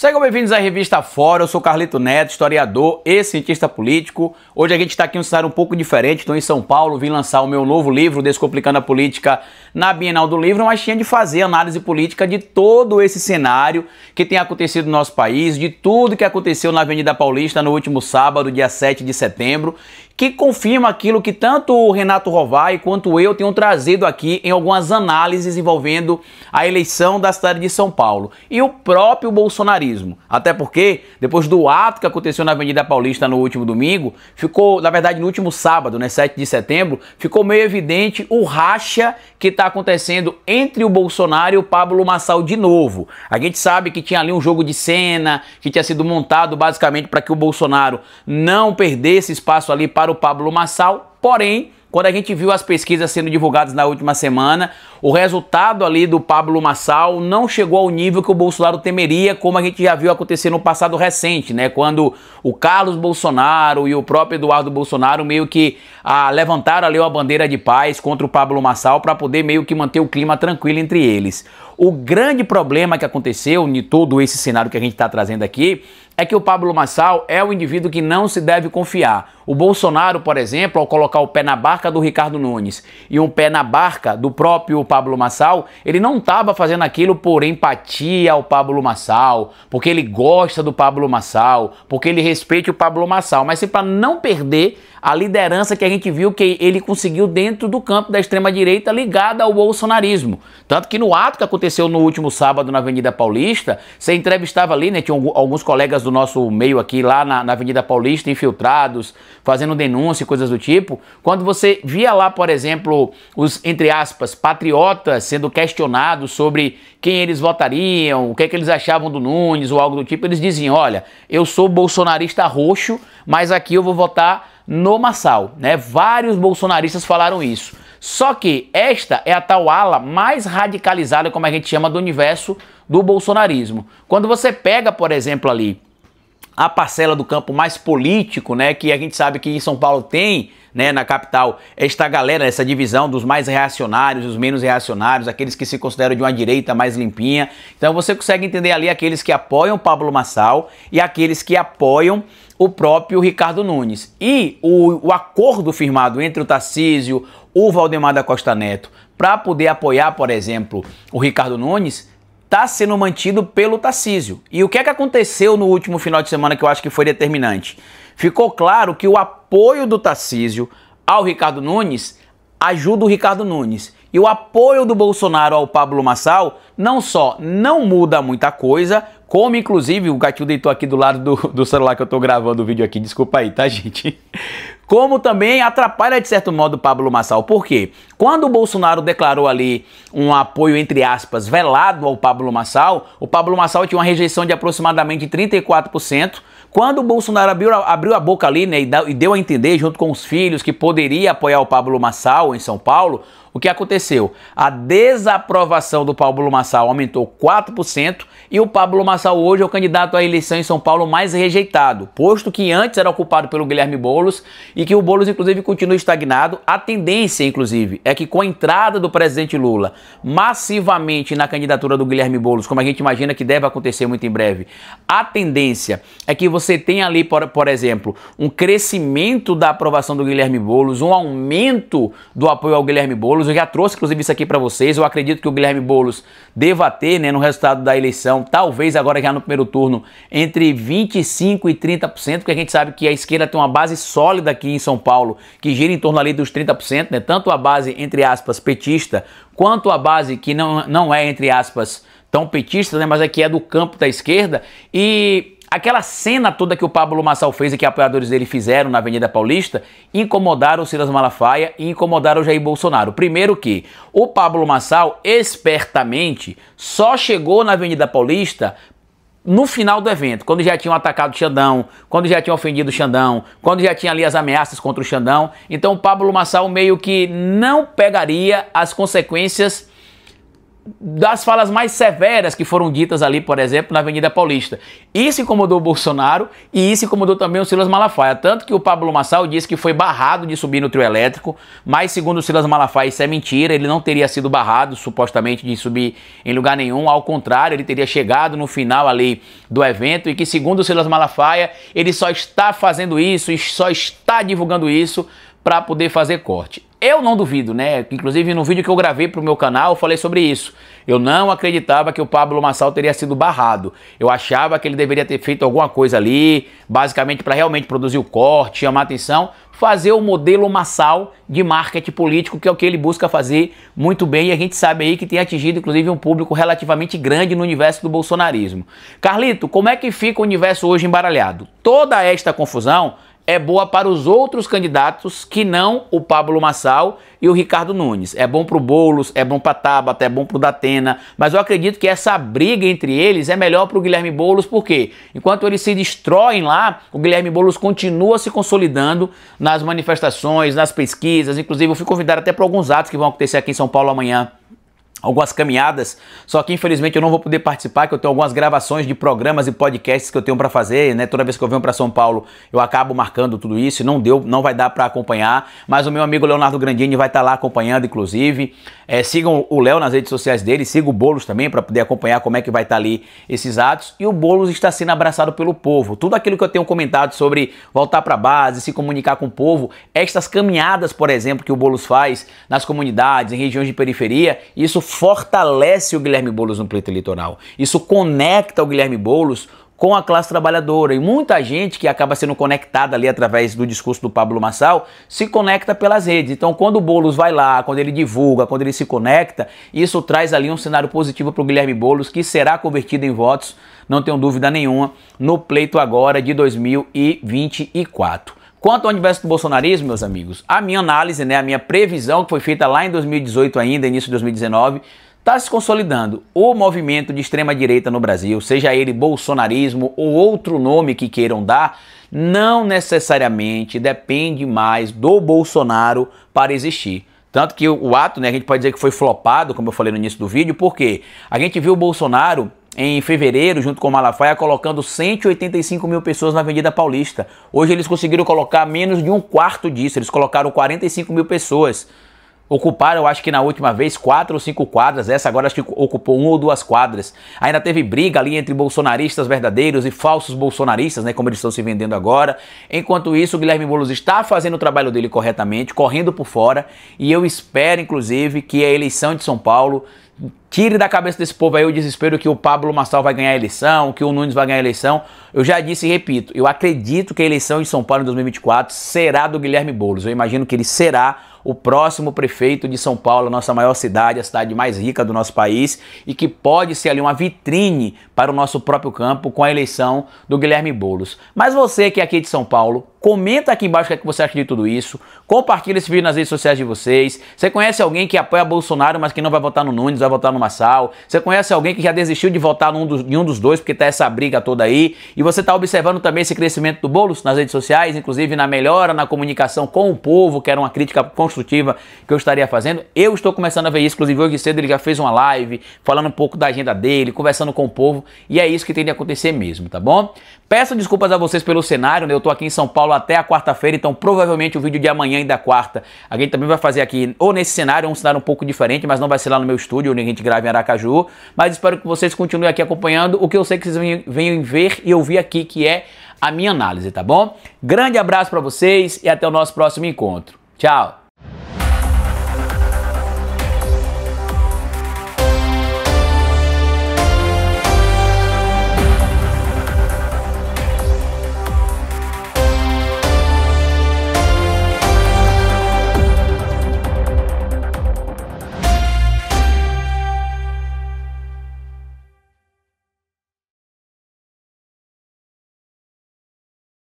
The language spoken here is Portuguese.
Sejam bem-vindos à Revista Fora, eu sou Carlito Neto, historiador e cientista político. Hoje a gente está aqui em um cenário um pouco diferente, estou em São Paulo, vim lançar o meu novo livro, Descomplicando a Política, na Bienal do Livro, mas tinha de fazer análise política de todo esse cenário que tem acontecido no nosso país, de tudo que aconteceu na Avenida Paulista no último sábado, dia 7 de setembro, que confirma aquilo que tanto o Renato Rovai quanto eu tenho trazido aqui em algumas análises envolvendo a eleição da cidade de São Paulo e o próprio bolsonarismo. Até porque, depois do ato que aconteceu na Avenida Paulista no último domingo, ficou, na verdade, no último sábado, 7 de setembro, ficou meio evidente o racha que está acontecendo entre o Bolsonaro e o Pablo Marçal de novo. A gente sabe que tinha ali um jogo de cena, que tinha sido montado basicamente para que o Bolsonaro não perdesse espaço ali para o Pablo Marçal, porém, quando a gente viu as pesquisas sendo divulgadas na última semana, o resultado ali do Pablo Marçal não chegou ao nível que o Bolsonaro temeria, como a gente já viu acontecer no passado recente, né? Quando o Carlos Bolsonaro e o próprio Eduardo Bolsonaro meio que levantaram ali uma bandeira de paz contra o Pablo Marçal para poder meio que manter o clima tranquilo entre eles. O grande problema que aconteceu em todo esse cenário que a gente está trazendo aqui é que o Pablo Marçal é um indivíduo que não se deve confiar. O Bolsonaro, por exemplo, ao colocar o pé na barca do Ricardo Nunes e um pé na barca do próprio Pablo Marçal, ele não estava fazendo aquilo por empatia ao Pablo Marçal, porque ele gosta do Pablo Marçal, porque ele respeita o Pablo Marçal, mas sim para não perder a liderança que a gente viu que ele conseguiu dentro do campo da extrema-direita ligada ao bolsonarismo. Tanto que no ato que aconteceu no último sábado na Avenida Paulista, você entrevistava ali, né, tinha alguns colegas do nosso meio aqui lá na Avenida Paulista, infiltrados, fazendo denúncia e coisas do tipo. Quando você via lá, por exemplo, os, entre aspas, patriotas sendo questionados sobre quem eles votariam, o que é que eles achavam do Nunes ou algo do tipo, eles diziam, olha, eu sou bolsonarista roxo, mas aqui eu vou votar no Marçal, né? Vários bolsonaristas falaram isso. Só que esta é a tal ala mais radicalizada, como a gente chama, do universo do bolsonarismo. Quando você pega, por exemplo, ali a parcela do campo mais político, né, que a gente sabe que em São Paulo tem, né, na capital, esta galera, essa divisão dos mais reacionários, os menos reacionários, aqueles que se consideram de uma direita mais limpinha. Então você consegue entender ali aqueles que apoiam Pablo Marçal e aqueles que apoiam o próprio Ricardo Nunes. E o acordo firmado entre o Tarcísio, o Valdemar da Costa Neto, para poder apoiar, por exemplo, o Ricardo Nunes, está sendo mantido pelo Tarcísio. E o que é que aconteceu no último final de semana que eu acho que foi determinante? Ficou claro que o apoio do Tarcísio ao Ricardo Nunes ajuda o Ricardo Nunes. E o apoio do Bolsonaro ao Pablo Marçal não só não muda muita coisa, como inclusive, o gatinho deitou aqui do lado do celular que eu tô gravando o vídeo aqui, desculpa aí, tá, gente? Como também atrapalha, de certo modo, o Pablo Marçal. Por quê? Quando o Bolsonaro declarou ali um apoio, entre aspas, velado ao Pablo Marçal, o Pablo Marçal tinha uma rejeição de aproximadamente 34%. Quando o Bolsonaro abriu a boca ali, né, e deu a entender, junto com os filhos, que poderia apoiar o Pablo Marçal em São Paulo, o que aconteceu? A desaprovação do Pablo Marçal aumentou 4% e o Pablo Marçal hoje é o candidato à eleição em São Paulo mais rejeitado, posto que antes era ocupado pelo Guilherme Boulos e que o Boulos, inclusive, continua estagnado. A tendência, inclusive, é que com a entrada do presidente Lula massivamente na candidatura do Guilherme Boulos, como a gente imagina que deve acontecer muito em breve, a tendência é que você tenha ali, por exemplo, um crescimento da aprovação do Guilherme Boulos, um aumento do apoio ao Guilherme Boulos. Eu já trouxe, inclusive, isso aqui para vocês. Eu acredito que o Guilherme Boulos deva ter, né, no resultado da eleição, talvez agora já no primeiro turno, entre 25% e 30%, porque a gente sabe que a esquerda tem uma base sólida aqui em São Paulo, que gira em torno ali dos 30%, né, tanto a base, entre aspas, petista, quanto a base que não é, entre aspas, tão petista, né, mas aqui é do campo da esquerda. E aquela cena toda que o Pablo Marçal fez e que apoiadores dele fizeram na Avenida Paulista incomodaram o Silas Malafaia e incomodaram o Jair Bolsonaro. Primeiro que o Pablo Marçal, espertamente, só chegou na Avenida Paulista no final do evento, quando já tinham atacado o Xandão, quando já tinham ofendido o Xandão, quando já tinha ali as ameaças contra o Xandão. Então o Pablo Marçal meio que não pegaria as consequências das falas mais severas que foram ditas ali, por exemplo, na Avenida Paulista. Isso incomodou o Bolsonaro e isso incomodou também o Silas Malafaia. Tanto que o Pablo Marçal disse que foi barrado de subir no trio elétrico, mas segundo o Silas Malafaia isso é mentira, ele não teria sido barrado, supostamente, de subir em lugar nenhum. Ao contrário, ele teria chegado no final ali do evento e que, segundo o Silas Malafaia, ele só está fazendo isso e só está divulgando isso para poder fazer corte. Eu não duvido, né? Inclusive no vídeo que eu gravei para o meu canal eu falei sobre isso. Eu não acreditava que o Pablo Marçal teria sido barrado. Eu achava que ele deveria ter feito alguma coisa ali, basicamente para realmente produzir o corte, chamar atenção, fazer o modelo Marçal de marketing político, que é o que ele busca fazer muito bem, e a gente sabe aí que tem atingido inclusive um público relativamente grande no universo do bolsonarismo. Carlito, como é que fica o universo hoje embaralhado? Toda esta confusão é boa para os outros candidatos que não o Pablo Marçal e o Ricardo Nunes. É bom para o Boulos, é bom para a Tabata, é bom para o Datena, mas eu acredito que essa briga entre eles é melhor para o Guilherme Boulos, porque enquanto eles se destroem lá, o Guilherme Boulos continua se consolidando nas manifestações, nas pesquisas. Inclusive eu fui convidado até para alguns atos que vão acontecer aqui em São Paulo amanhã, algumas caminhadas, só que infelizmente eu não vou poder participar, que eu tenho algumas gravações de programas e podcasts que eu tenho para fazer, né? Toda vez que eu venho para São Paulo, eu acabo marcando tudo isso e não vai dar para acompanhar, mas o meu amigo Leonardo Grandini vai estar lá acompanhando, inclusive. Sigam o Léo nas redes sociais dele, sigam o Boulos também para poder acompanhar como é que vai estar ali esses atos. E o Boulos está sendo abraçado pelo povo. Tudo aquilo que eu tenho comentado sobre voltar para a base, se comunicar com o povo, estas caminhadas, por exemplo, que o Boulos faz nas comunidades, em regiões de periferia, isso fortalece o Guilherme Boulos no pleito eleitoral. Isso conecta o Guilherme Boulos com a classe trabalhadora, e muita gente que acaba sendo conectada ali através do discurso do Pablo Marçal se conecta pelas redes. Então quando o Boulos vai lá, quando ele divulga, quando ele se conecta, isso traz ali um cenário positivo para o Guilherme Boulos, que será convertido em votos, não tenho dúvida nenhuma, no pleito agora de 2024. Quanto ao universo do bolsonarismo, meus amigos, a minha análise, né, a minha previsão, que foi feita lá em 2018 ainda, início de 2019, está se consolidando. O movimento de extrema-direita no Brasil, seja ele bolsonarismo ou outro nome que queiram dar, não necessariamente depende mais do Bolsonaro para existir. Tanto que o ato, né, a gente pode dizer que foi flopado, como eu falei no início do vídeo, porque a gente viu o Bolsonaro em fevereiro, junto com o Malafaia, colocando 185 mil pessoas na Avenida Paulista. Hoje eles conseguiram colocar menos de um quarto disso, eles colocaram 45 mil pessoas. Ocuparam, eu acho que na última vez, 4 ou 5 quadras, essa agora acho que ocupou 1 ou 2 quadras. Ainda teve briga ali entre bolsonaristas verdadeiros e falsos bolsonaristas, né, como eles estão se vendendo agora. Enquanto isso, o Guilherme Boulos está fazendo o trabalho dele corretamente, correndo por fora, e eu espero, inclusive, que a eleição de São Paulo tire da cabeça desse povo aí o desespero que o Pablo Marçal vai ganhar a eleição, que o Nunes vai ganhar a eleição. Eu já disse e repito, eu acredito que a eleição de São Paulo em 2024 será do Guilherme Boulos. Eu imagino que ele será o próximo prefeito de São Paulo, a nossa maior cidade, a cidade mais rica do nosso país, e que pode ser ali uma vitrine para o nosso próprio campo com a eleição do Guilherme Boulos. Mas você que é aqui de São Paulo, comenta aqui embaixo o que você acha de tudo isso, compartilha esse vídeo nas redes sociais de vocês. Você conhece alguém que apoia Bolsonaro, mas que não vai votar no Nunes, vai votar no Marçal? Você conhece alguém que já desistiu de votar em um dos dois, porque tá essa briga toda aí? E você tá observando também esse crescimento do Boulos nas redes sociais, inclusive na melhora na comunicação com o povo, que era uma crítica construtiva que eu estaria fazendo. Eu estou começando a ver isso, inclusive hoje cedo ele já fez uma live falando um pouco da agenda dele, conversando com o povo, e é isso que tem de acontecer mesmo, tá bom? Peço desculpas a vocês pelo cenário, né? Eu tô aqui em São Paulo até a quarta-feira, então provavelmente o vídeo de amanhã e da quarta a gente também vai fazer aqui, ou nesse cenário, um cenário um pouco diferente, mas não vai ser lá no meu estúdio, onde a gente grava em Aracaju, mas espero que vocês continuem aqui acompanhando o que eu sei que vocês venham ver e ouvir aqui, que é a minha análise, tá bom? Grande abraço para vocês e até o nosso próximo encontro. Tchau!